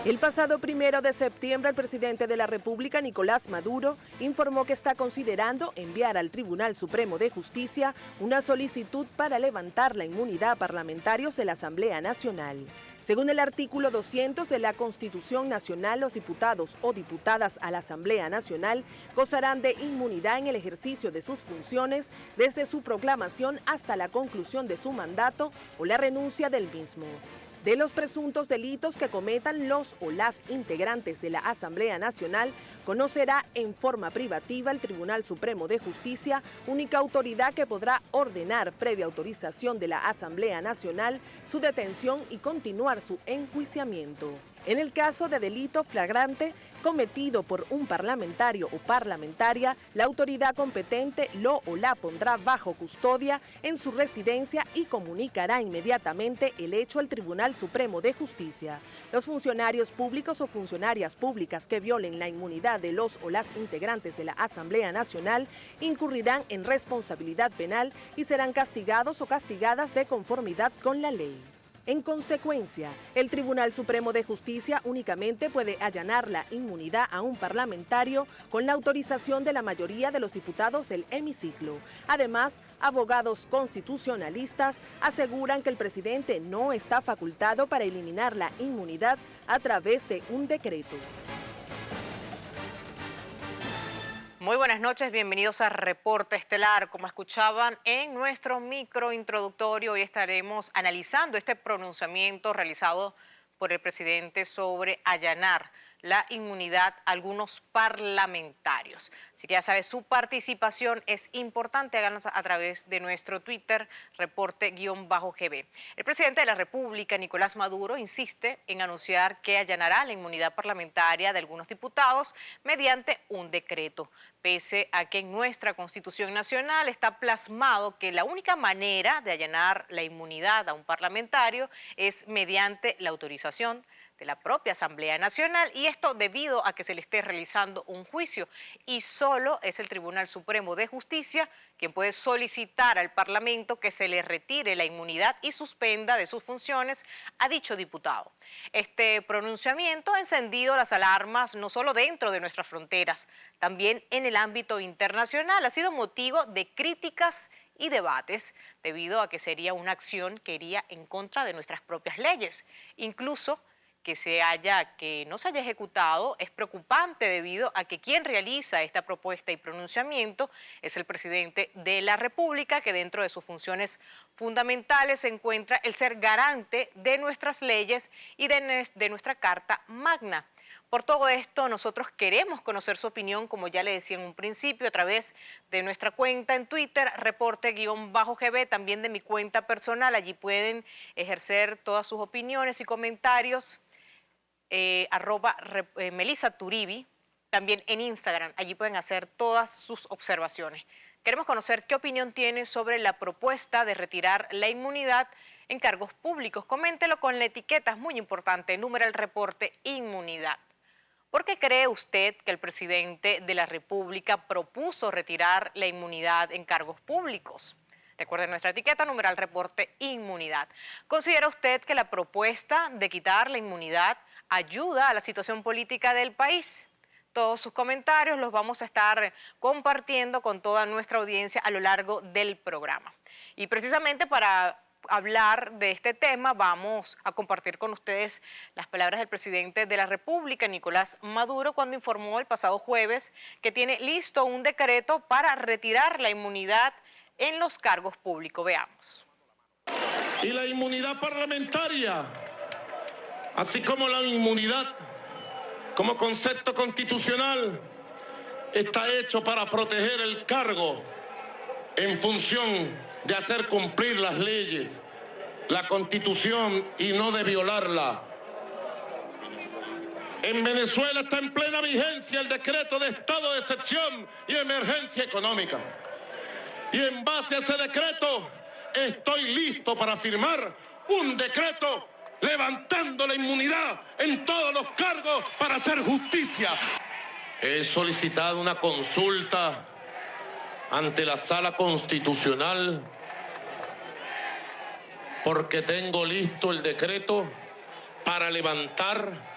El pasado 1 de septiembre, el presidente de la República, Nicolás Maduro, informó que está considerando enviar al Tribunal Supremo de Justicia una solicitud para levantar la inmunidad a parlamentarios de la Asamblea Nacional. Según el artículo 200 de la Constitución Nacional, los diputados o diputadas a la Asamblea Nacional gozarán de inmunidad en el ejercicio de sus funciones desde su proclamación hasta la conclusión de su mandato o la renuncia del mismo. De los presuntos delitos que cometan los o las integrantes de la Asamblea Nacional, conocerá en forma privativa el Tribunal Supremo de Justicia, única autoridad que podrá ordenar, previa autorización de la Asamblea Nacional, su detención y continuar su enjuiciamiento. En el caso de delito flagrante cometido por un parlamentario o parlamentaria, la autoridad competente lo o la pondrá bajo custodia en su residencia y comunicará inmediatamente el hecho al Tribunal Supremo de Justicia. Los funcionarios públicos o funcionarias públicas que violen la inmunidad de los o las integrantes de la Asamblea Nacional incurrirán en responsabilidad penal y serán castigados o castigadas de conformidad con la ley. En consecuencia, el Tribunal Supremo de Justicia únicamente puede allanar la inmunidad a un parlamentario con la autorización de la mayoría de los diputados del hemiciclo. Además, abogados constitucionalistas aseguran que el presidente no está facultado para eliminar la inmunidad a través de un decreto. Muy buenas noches, bienvenidos a Reporte Estelar. Como escuchaban en nuestro micro introductorio, hoy estaremos analizando este pronunciamiento realizado por el presidente sobre allanar la inmunidad a algunos parlamentarios. Así que ya sabes, su participación es importante, háganos a través de nuestro Twitter, reporte_GB. El presidente de la República, Nicolás Maduro, insiste en anunciar que allanará la inmunidad parlamentaria de algunos diputados mediante un decreto, pese a que en nuestra Constitución Nacional está plasmado que la única manera de allanar la inmunidad a un parlamentario es mediante la autorización de la propia Asamblea Nacional, y esto debido a que se le esté realizando un juicio, y solo es el Tribunal Supremo de Justicia quien puede solicitar al Parlamento que se le retire la inmunidad y suspenda de sus funciones a dicho diputado. Este pronunciamiento ha encendido las alarmas no solo dentro de nuestras fronteras, también en el ámbito internacional. Ha sido motivo de críticas y debates debido a que sería una acción que iría en contra de nuestras propias leyes. Incluso que no se haya ejecutado es preocupante debido a que quien realiza esta propuesta y pronunciamiento es el presidente de la República, que dentro de sus funciones fundamentales se encuentra el ser garante de nuestras leyes y de nuestra Carta Magna. Por todo esto, nosotros queremos conocer su opinión, como ya le decía en un principio, a través de nuestra cuenta en Twitter, reporte_GB, también de mi cuenta personal. Allí pueden ejercer todas sus opiniones y comentarios. Melissa Turibi, también en Instagram, allí pueden hacer todas sus observaciones. Queremos conocer qué opinión tiene sobre la propuesta de retirar la inmunidad en cargos públicos. Coméntelo con la etiqueta, es muy importante, numeral reporte inmunidad. ¿Por qué cree usted que el presidente de la República propuso retirar la inmunidad en cargos públicos? Recuerden nuestra etiqueta, numeral reporte inmunidad. ¿Considera usted que la propuesta de quitar la inmunidad ayuda a la situación política del país? Todos sus comentarios los vamos a estar compartiendo con toda nuestra audiencia a lo largo del programa. Y precisamente para hablar de este tema vamos a compartir con ustedes las palabras del presidente de la República, Nicolás Maduro, cuando informó el pasado jueves que tiene listo un decreto para retirar la inmunidad en los cargos públicos. Veamos. Y la inmunidad parlamentaria, así como la inmunidad como concepto constitucional, está hecho para proteger el cargo en función de hacer cumplir las leyes, la Constitución, y no de violarla. En Venezuela está en plena vigencia el decreto de estado de excepción y emergencia económica. Y en base a ese decreto estoy listo para firmar un decreto levantando la inmunidad en todos los cargos para hacer justicia. He solicitado una consulta ante la Sala Constitucional porque tengo listo el decreto para levantar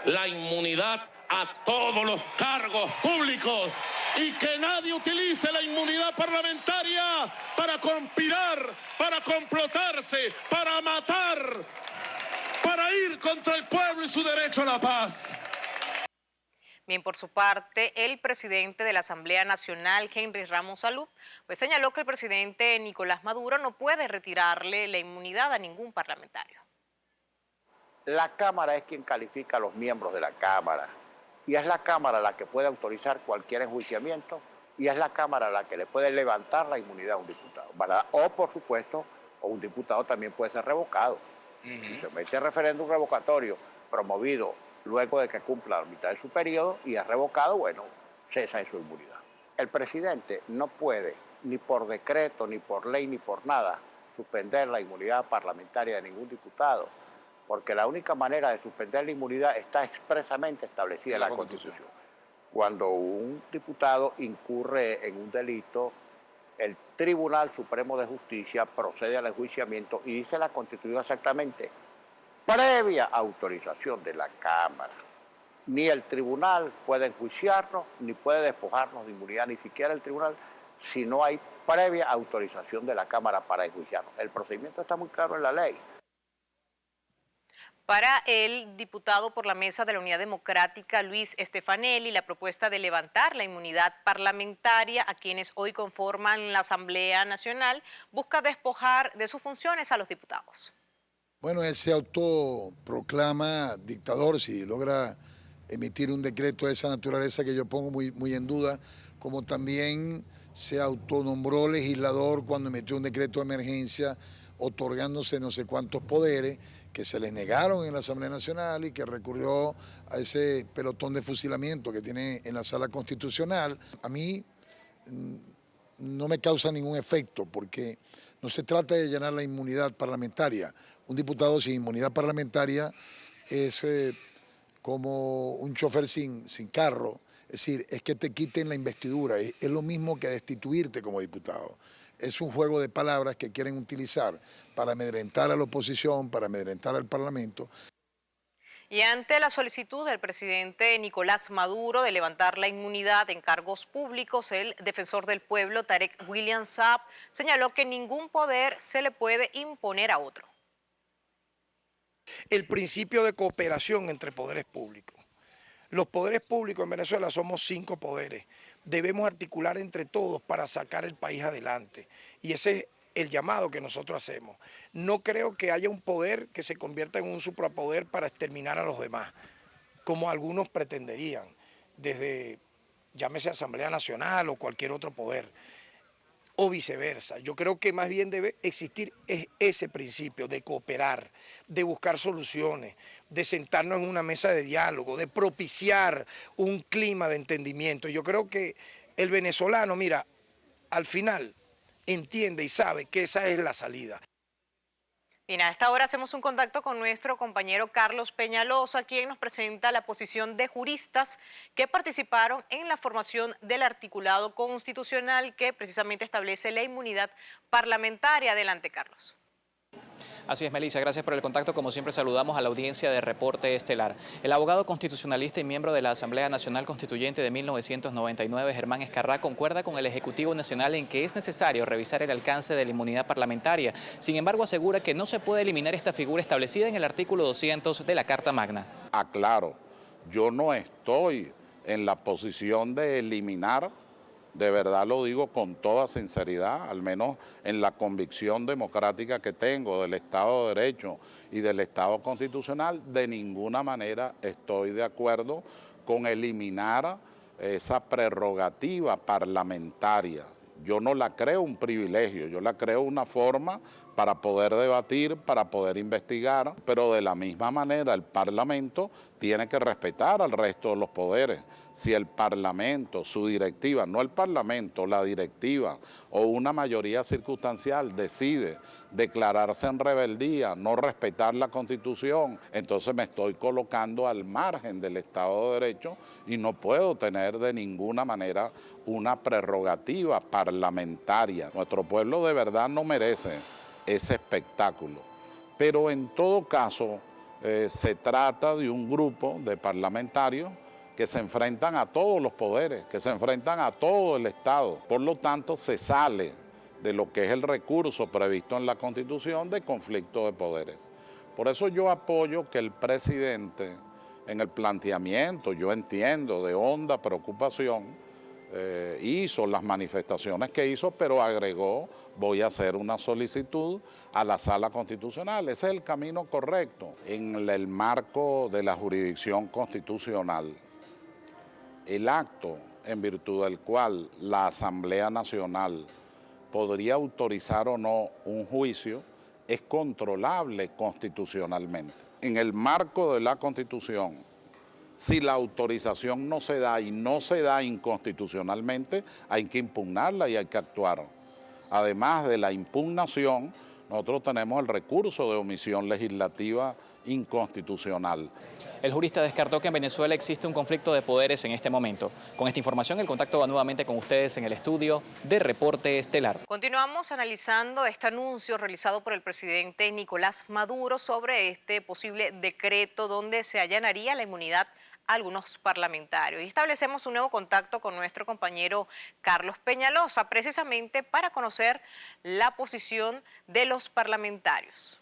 la inmunidad a todos los cargos públicos y que nadie utilice la inmunidad parlamentaria para conspirar, para complotarse, para matar, para ir contra el pueblo y su derecho a la paz. Bien, por su parte, el presidente de la Asamblea Nacional, Henry Ramos Salud, pues señaló que el presidente Nicolás Maduro no puede retirarle la inmunidad a ningún parlamentario. La Cámara es quien califica a los miembros de la Cámara y es la Cámara la que puede autorizar cualquier enjuiciamiento y es la Cámara la que le puede levantar la inmunidad a un diputado, ¿verdad? O, por supuesto, un diputado también puede ser revocado. Si se mete referéndum revocatorio promovido luego de que cumpla la mitad de su periodo y es revocado, bueno, cesa en su inmunidad. El presidente no puede, ni por decreto, ni por ley, ni por nada, suspender la inmunidad parlamentaria de ningún diputado, porque la única manera de suspender la inmunidad está expresamente establecida en la Constitución. Cuando un diputado incurre en un delito, el Tribunal Supremo de Justicia procede al enjuiciamiento y dice la Constitución exactamente, previa autorización de la Cámara. Ni el tribunal puede enjuiciarnos, ni puede despojarnos de inmunidad, ni siquiera el tribunal, si no hay previa autorización de la Cámara para enjuiciarnos. El procedimiento está muy claro en la ley. Para el diputado por la Mesa de la Unidad Democrática, Luis Stefanelli, la propuesta de levantar la inmunidad parlamentaria a quienes hoy conforman la Asamblea Nacional busca despojar de sus funciones a los diputados. Bueno, él se autoproclama dictador si logra emitir un decreto de esa naturaleza que yo pongo muy en duda, como también se autonombró legislador cuando emitió un decreto de emergencia otorgándose no sé cuántos poderes que se les negaron en la Asamblea Nacional y que recurrió a ese pelotón de fusilamiento que tiene en la Sala Constitucional. A mí no me causa ningún efecto porque no se trata de llenar la inmunidad parlamentaria. Un diputado sin inmunidad parlamentaria es como un chofer sin carro, es decir, es que te quiten la investidura, es lo mismo que destituirte como diputado. Es un juego de palabras que quieren utilizar para amedrentar a la oposición, para amedrentar al Parlamento. Y ante la solicitud del presidente Nicolás Maduro de levantar la inmunidad en cargos públicos, el defensor del pueblo, Tarek William Saab, señaló que ningún poder se le puede imponer a otro. El principio de cooperación entre poderes públicos. Los poderes públicos en Venezuela somos 5 poderes. Debemos articular entre todos para sacar el país adelante. Y ese es el llamado que nosotros hacemos. No creo que haya un poder que se convierta en un suprapoder para exterminar a los demás, como algunos pretenderían, desde, llámese Asamblea Nacional o cualquier otro poder, o viceversa. Yo creo que más bien debe existir ese principio de cooperar, de buscar soluciones, de sentarnos en una mesa de diálogo, de propiciar un clima de entendimiento. Yo creo que el venezolano, mira, al final entiende y sabe que esa es la salida. Bien, a esta hora hacemos un contacto con nuestro compañero Carlos Peñalosa, quien nos presenta la posición de juristas que participaron en la formación del articulado constitucional que precisamente establece la inmunidad parlamentaria. Adelante, Carlos. Así es, Melissa, gracias por el contacto. Como siempre, saludamos a la audiencia de Reporte Estelar. El abogado constitucionalista y miembro de la Asamblea Nacional Constituyente de 1999, Germán Escarrá, concuerda con el Ejecutivo Nacional en que es necesario revisar el alcance de la inmunidad parlamentaria. Sin embargo, asegura que no se puede eliminar esta figura establecida en el artículo 200 de la Carta Magna. Aclaro, yo no estoy en la posición de eliminar. De verdad lo digo con toda sinceridad, al menos en la convicción democrática que tengo del Estado de Derecho y del Estado constitucional, de ninguna manera estoy de acuerdo con eliminar esa prerrogativa parlamentaria. Yo no la creo un privilegio, yo la creo una forma para poder debatir, para poder investigar, pero de la misma manera el Parlamento tiene que respetar al resto de los poderes. Si el Parlamento, su directiva, no el Parlamento, la directiva o una mayoría circunstancial decide declararse en rebeldía, no respetar la Constitución, entonces me estoy colocando al margen del Estado de Derecho y no puedo tener de ninguna manera una prerrogativa parlamentaria. Nuestro pueblo de verdad no merece ese espectáculo. Pero en todo caso, Se trata de un grupo de parlamentarios que se enfrentan a todos los poderes, que se enfrentan a todo el Estado. Por lo tanto, se sale de lo que es el recurso previsto en la Constitución de conflicto de poderes. Por eso yo apoyo que el presidente, en el planteamiento, yo entiendo, de honda preocupación, hizo las manifestaciones que hizo, pero agregó, voy a hacer una solicitud a la Sala Constitucional. Ese es el camino correcto. En el marco de la jurisdicción constitucional, el acto en virtud del cual la Asamblea Nacional podría autorizar o no un juicio es controlable constitucionalmente. En el marco de la Constitución, si la autorización no se da y no se da inconstitucionalmente, hay que impugnarla y hay que actuar. Además de la impugnación, nosotros tenemos el recurso de omisión legislativa inconstitucional. El jurista descartó que en Venezuela existe un conflicto de poderes en este momento. Con esta información, el contacto va nuevamente con ustedes en el estudio de Reporte Estelar. Continuamos analizando este anuncio realizado por el presidente Nicolás Maduro sobre este posible decreto donde se allanaría la inmunidad a algunos parlamentarios. Y establecemos un nuevo contacto con nuestro compañero Carlos Peñalosa, precisamente para conocer la posición de los parlamentarios.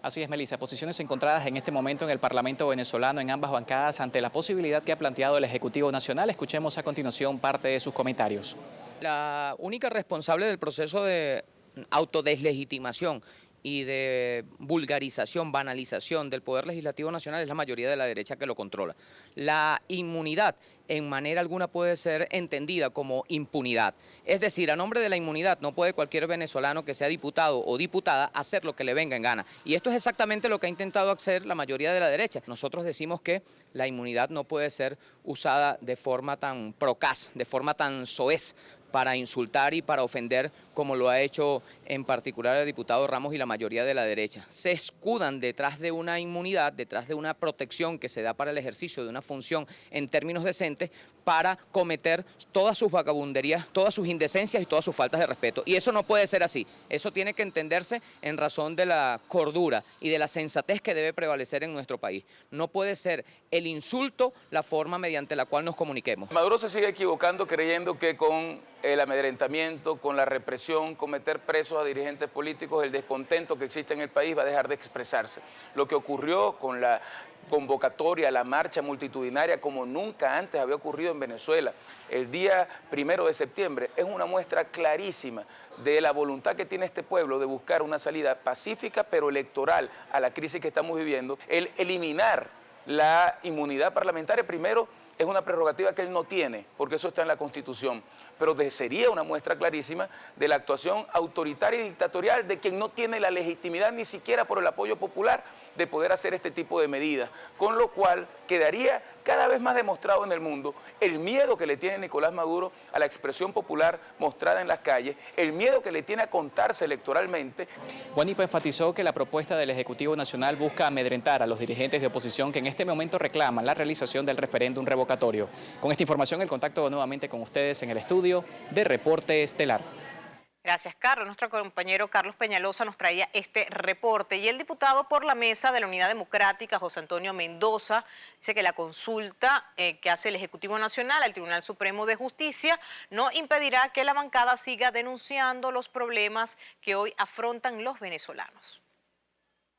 Así es, Melissa, posiciones encontradas en este momento en el Parlamento venezolano en ambas bancadas ante la posibilidad que ha planteado el Ejecutivo Nacional. Escuchemos a continuación parte de sus comentarios. La única responsable del proceso de autodeslegitimación y de vulgarización, banalización del Poder Legislativo Nacional es la mayoría de la derecha que lo controla. La inmunidad en manera alguna puede ser entendida como impunidad. Es decir, a nombre de la inmunidad no puede cualquier venezolano que sea diputado o diputada hacer lo que le venga en gana. Y esto es exactamente lo que ha intentado hacer la mayoría de la derecha. Nosotros decimos que la inmunidad no puede ser usada de forma tan procaz, de forma tan soez, para insultar y para ofender, como lo ha hecho en particular el diputado Ramos y la mayoría de la derecha. Se escudan detrás de una inmunidad, detrás de una protección que se da para el ejercicio de una función en términos decentes, para cometer todas sus vagabunderías, todas sus indecencias y todas sus faltas de respeto. Y eso no puede ser así. Eso tiene que entenderse en razón de la cordura y de la sensatez que debe prevalecer en nuestro país. No puede ser el insulto la forma mediante la cual nos comuniquemos. Maduro se sigue equivocando creyendo que con el amedrentamiento, con la represión, con meter presos a dirigentes políticos, el descontento que existe en el país va a dejar de expresarse. Lo que ocurrió con la convocatoria, la marcha multitudinaria como nunca antes había ocurrido en Venezuela, el día 1 de septiembre, es una muestra clarísima de la voluntad que tiene este pueblo de buscar una salida pacífica pero electoral a la crisis que estamos viviendo. El eliminar la inmunidad parlamentaria primero es una prerrogativa que él no tiene, porque eso está en la Constitución, pero sería una muestra clarísima de la actuación autoritaria y dictatorial de quien no tiene la legitimidad ni siquiera por el apoyo popular de poder hacer este tipo de medidas, con lo cual quedaría cada vez más demostrado en el mundo el miedo que le tiene Nicolás Maduro a la expresión popular mostrada en las calles, el miedo que le tiene a contarse electoralmente. Guanipa enfatizó que la propuesta del Ejecutivo Nacional busca amedrentar a los dirigentes de oposición que en este momento reclaman la realización del referéndum revocatorio. Con esta información, el contacto va nuevamente con ustedes en el estudio de Reporte Estelar. Gracias, Carlos. Nuestro compañero Carlos Peñalosa nos traía este reporte. Y el diputado por la mesa de la Unidad Democrática, José Antonio Mendoza, dice que la consulta que hace el Ejecutivo Nacional al Tribunal Supremo de Justicia no impedirá que la bancada siga denunciando los problemas que hoy afrontan los venezolanos.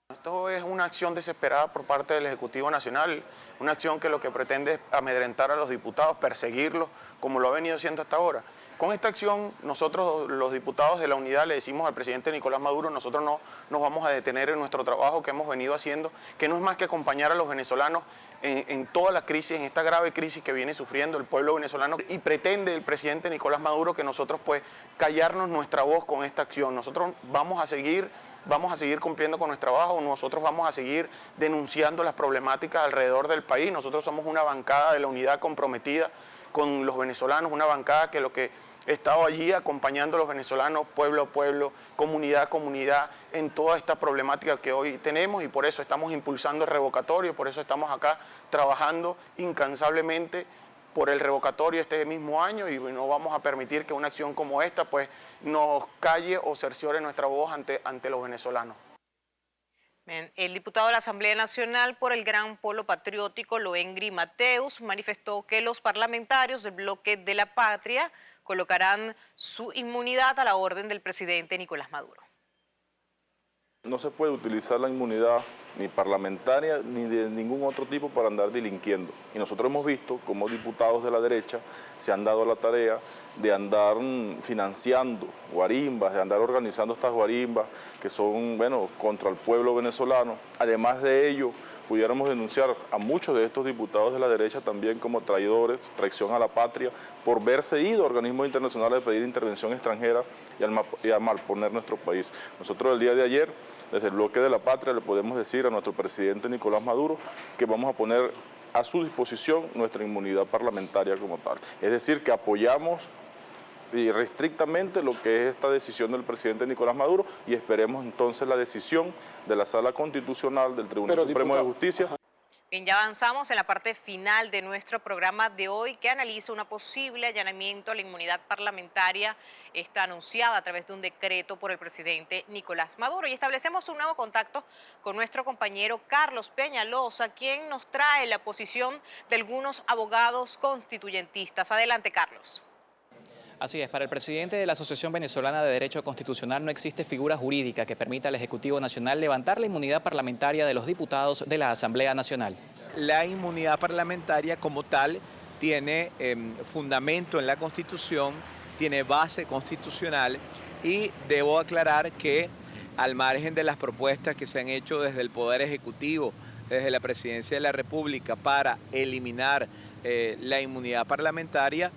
Esto es una acción desesperada por parte del Ejecutivo Nacional, una acción que lo que pretende es amedrentar a los diputados, perseguirlos, como lo ha venido haciendo hasta ahora. Con esta acción, nosotros, los diputados de la unidad, le decimos al presidente Nicolás Maduro, nosotros no nos vamos a detener en nuestro trabajo que hemos venido haciendo, que no es más que acompañar a los venezolanos en toda la crisis, en esta grave crisis que viene sufriendo el pueblo venezolano, y pretende el presidente Nicolás Maduro que nosotros pues callarnos nuestra voz con esta acción. Nosotros vamos a seguir cumpliendo con nuestro trabajo, nosotros vamos a seguir denunciando las problemáticas alrededor del país. Nosotros somos una bancada de la unidad comprometida con los venezolanos, una bancada que lo que he estado allí acompañando a los venezolanos, pueblo a pueblo, comunidad a comunidad, en toda esta problemática que hoy tenemos, y por eso estamos impulsando el revocatorio, por eso estamos acá trabajando incansablemente por el revocatorio este mismo año, y no vamos a permitir que una acción como esta pues nos calle o cerciore nuestra voz ante los venezolanos. Bien, el diputado de la Asamblea Nacional por el Gran Polo Patriótico, Lohengri Mateus, manifestó que los parlamentarios del Bloque de la Patria colocarán su inmunidad a la orden del presidente Nicolás Maduro. No se puede utilizar la inmunidad ni parlamentaria ni de ningún otro tipo para andar delinquiendo. Y nosotros hemos visto cómo diputados de la derecha se han dado a la tarea de andar financiando guarimbas, de andar organizando estas guarimbas que son, bueno, contra el pueblo venezolano. Además de ello, pudiéramos denunciar a muchos de estos diputados de la derecha también como traidores, traición a la patria, por verse ido a organismos internacionales a pedir intervención extranjera y a malponer nuestro país. Nosotros el día de ayer, desde el Bloque de la Patria, le podemos decir a nuestro presidente Nicolás Maduro que vamos a poner a su disposición nuestra inmunidad parlamentaria como tal. Es decir, que apoyamos irrestrictamente lo que es esta decisión del presidente Nicolás Maduro y esperemos entonces la decisión de la Sala Constitucional del Tribunal Supremo de Justicia. Bien, ya avanzamos en la parte final de nuestro programa de hoy que analiza una posible allanamiento a la inmunidad parlamentaria. Está anunciada a través de un decreto por el presidente Nicolás Maduro y establecemos un nuevo contacto con nuestro compañero Carlos Peñalosa, quien nos trae la posición de algunos abogados constituyentistas. Adelante, Carlos. Así es, para el presidente de la Asociación Venezolana de Derecho Constitucional no existe figura jurídica que permita al Ejecutivo Nacional levantar la inmunidad parlamentaria de los diputados de la Asamblea Nacional. La inmunidad parlamentaria como tal tiene fundamento en la Constitución, tiene base constitucional y debo aclarar que al margen de las propuestas que se han hecho desde el Poder Ejecutivo, desde la Presidencia de la República para eliminar la inmunidad parlamentaria,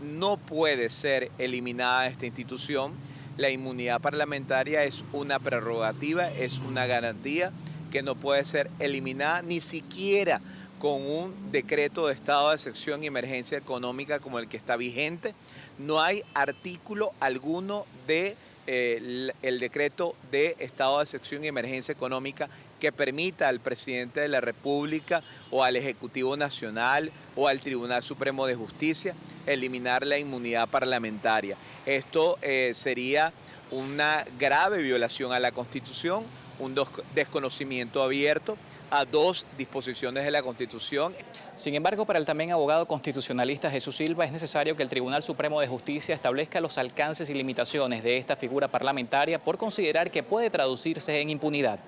no puede ser eliminada esta institución. La inmunidad parlamentaria es una prerrogativa, es una garantía que no puede ser eliminada ni siquiera con un decreto de estado de excepción y emergencia económica como el que está vigente. No hay artículo alguno de el decreto de estado de excepción y emergencia económica que permita al presidente de la República o al Ejecutivo Nacional o al Tribunal Supremo de Justicia eliminar la inmunidad parlamentaria. Esto sería una grave violación a la Constitución, un desconocimiento abierto a dos disposiciones de la Constitución. Sin embargo, para el también abogado constitucionalista Jesús Silva es necesario que el Tribunal Supremo de Justicia establezca los alcances y limitaciones de esta figura parlamentaria por considerar que puede traducirse en impunidad.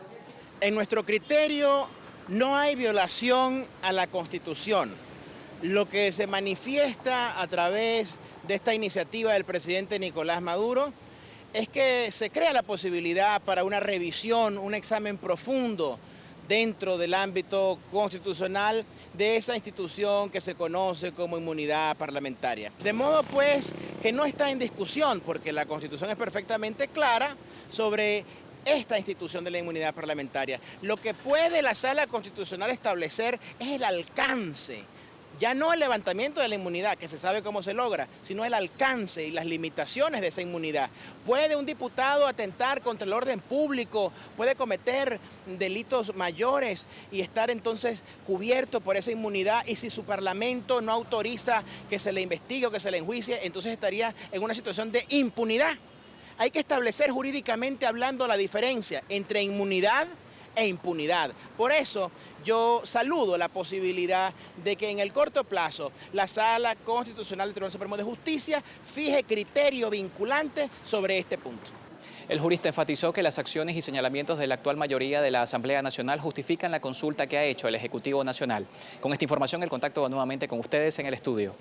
En nuestro criterio no hay violación a la Constitución. Lo que se manifiesta a través de esta iniciativa del presidente Nicolás Maduro es que se crea la posibilidad para una revisión, un examen profundo dentro del ámbito constitucional de esa institución que se conoce como inmunidad parlamentaria. De modo pues que no está en discusión, porque la Constitución es perfectamente clara sobre esta institución de la inmunidad parlamentaria. Lo que puede la Sala Constitucional establecer es el alcance, ya no el levantamiento de la inmunidad, que se sabe cómo se logra, sino el alcance y las limitaciones de esa inmunidad. ¿Puede un diputado atentar contra el orden público? ¿Puede cometer delitos mayores y estar entonces cubierto por esa inmunidad? Y si su parlamento no autoriza que se le investigue o que se le enjuicie, entonces estaría en una situación de impunidad. Hay que establecer jurídicamente hablando la diferencia entre inmunidad e impunidad. Por eso yo saludo la posibilidad de que en el corto plazo la Sala Constitucional del Tribunal Supremo de Justicia fije criterio vinculante sobre este punto. El jurista enfatizó que las acciones y señalamientos de la actual mayoría de la Asamblea Nacional justifican la consulta que ha hecho el Ejecutivo Nacional. Con esta información el contacto va nuevamente con ustedes en el estudio.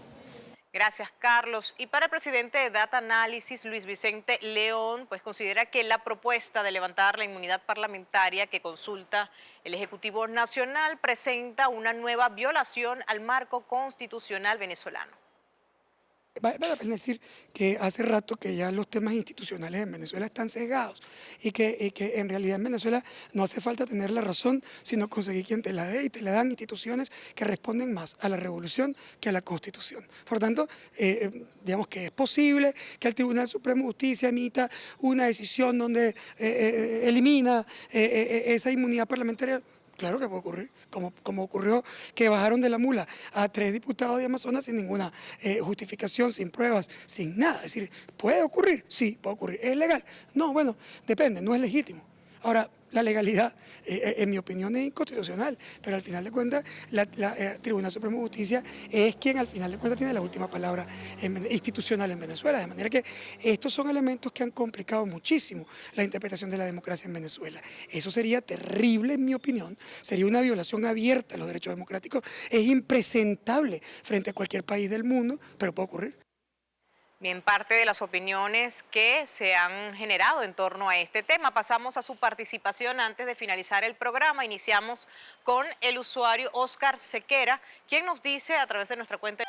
Gracias, Carlos. Y para el presidente de Data Analysis, Luis Vicente León, pues considera que la propuesta de levantar la inmunidad parlamentaria que consulta el Ejecutivo Nacional presenta una nueva violación al marco constitucional venezolano. Vale la pena decir que hace rato que ya los temas institucionales en Venezuela están sesgados y que en realidad en Venezuela no hace falta tener la razón, sino conseguir quien te la dé, y te la dan instituciones que responden más a la revolución que a la Constitución. Por tanto, digamos que es posible que el Tribunal Supremo de Justicia emita una decisión donde elimina esa inmunidad parlamentaria. Claro que puede ocurrir, como ocurrió que bajaron de la mula a 3 diputados de Amazonas sin ninguna justificación, sin pruebas, sin nada. Es decir, ¿puede ocurrir? Sí, puede ocurrir. ¿Es legal? No, bueno, depende, no es legítimo. Ahora, la legalidad, en mi opinión, es inconstitucional, pero al final de cuentas, Tribunal Supremo de Justicia es quien al final de cuentas tiene la última palabra institucional en Venezuela, de manera que estos son elementos que han complicado muchísimo la interpretación de la democracia en Venezuela. Eso sería terrible, en mi opinión, sería una violación abierta a los derechos democráticos, es impresentable frente a cualquier país del mundo, pero puede ocurrir. Bien, parte de las opiniones que se han generado en torno a este tema. Pasamos a su participación antes de finalizar el programa. Iniciamos con el usuario Oscar Sequera, quien nos dice a través de nuestra cuenta...